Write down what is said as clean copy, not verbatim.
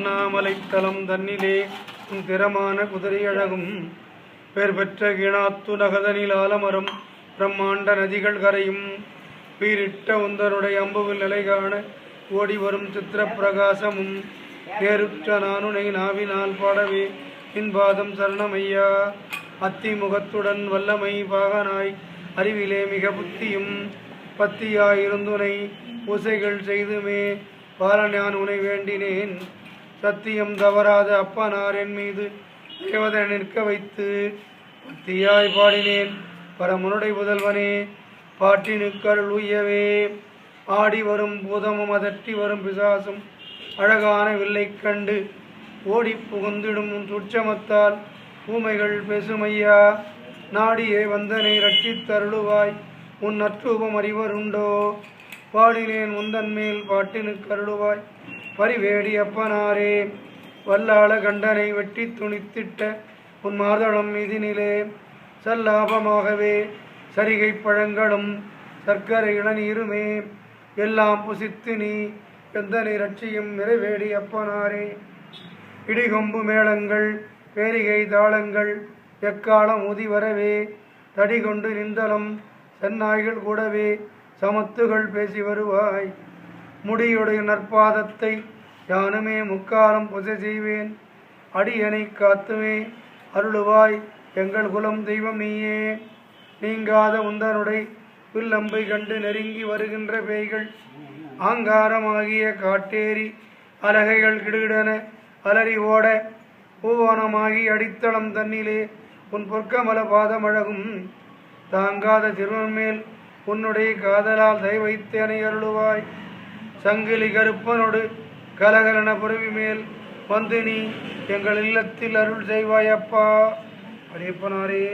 திருவண்ணாமலைத்தலம் தன்னிலே உன் திறமான குதிரை அழகும் பேர் பெற்ற கீணாத்து நகதனில் ஆலமரம் பிரம்மாண்ட நதிகள் கரையும் பீரிட்ட உந்தனுடைய அம்புவில் நிலை காண ஓடி வரும் சித்திர பிரகாசமும் நேருற்ற நானுனை நாவினால் பாடவே இன்பாதம் சரணமையா. அத்திமுகத்துடன் வல்லமை பாகனாய் அறிவிலே மிக புத்தியும் பத்தியாயிருந்துனை பூசைகள் செய்துமே பால நான் உனை வேண்டினேன். சத்தியம் தவறாத அப்பனார் என் மீது தேவதனை நிற்க வைத்து பத்தியாய் பாடினேன் பரமுனுடைய புதல்வனே பாட்டினுக்கருள் உய்யவே. ஆடி வரும் பூதமும் அதட்டி வரும் பிசாசும் அழகான வில்லை கண்டு ஓடி புகுந்திடும் சுட்சமத்தால் ஊமைகள் பேசுமையா. நாடியே வந்தனை ரட்சித்தருளுவாய் உன் நற்றூபம் அறிவருண்டோ. பாடினேன் உந்தன் மேல் பாட்டினுக்கருளுவாய் பரிவேடி அப்பனாரே. வல்லாள கண்டனை வெட்டி துணித்திட்ட உன் மாதளம் மீதினிலே சல்லாபமாகவே சரிகை பழங்களும் சர்க்கரை இளநீருமே எல்லாம் புசித்து நீ எந்தனை ரட்சியும் நிறைவேடி அப்பனாரே. இடிகொம்பு மேளங்கள் பேரிகை தாளங்கள் எக்காலம் ஊதி வரவே தடிகொண்டு நின்றலம் சென்னாய்கள் கூடவே சமத்துகள் பேசி வருவாய். முடியுடைய நற்பாதத்தை யானுமே முக்காலம் புசை செய்வேன் அடியனை காத்துமே அருளுவாய் எங்கள் குலம் தெய்வம் நீயே. நீங்காத உந்தனுடைய வில்லம்பை கண்டு நெருங்கி வருகின்ற பேய்கள் ஆங்காரமாகிய காட்டேரி அலகைகள் கிடுகிடன அலறி ஓட பூவனமாகி அடித்தளம் தன்னிலே உன் பொற்கமல பாதமழகும் தாங்காத திருவன் மேல் உன்னுடைய காதலால் வைத்தேனை அருளுவாய். சங்கிலி கருப்பனோடு கலகலன புறவி மேல் வந்து நீ எங்கள் இல்லத்தில் அருள் செய்வாய் அப்பா. அரியப்பனாரே.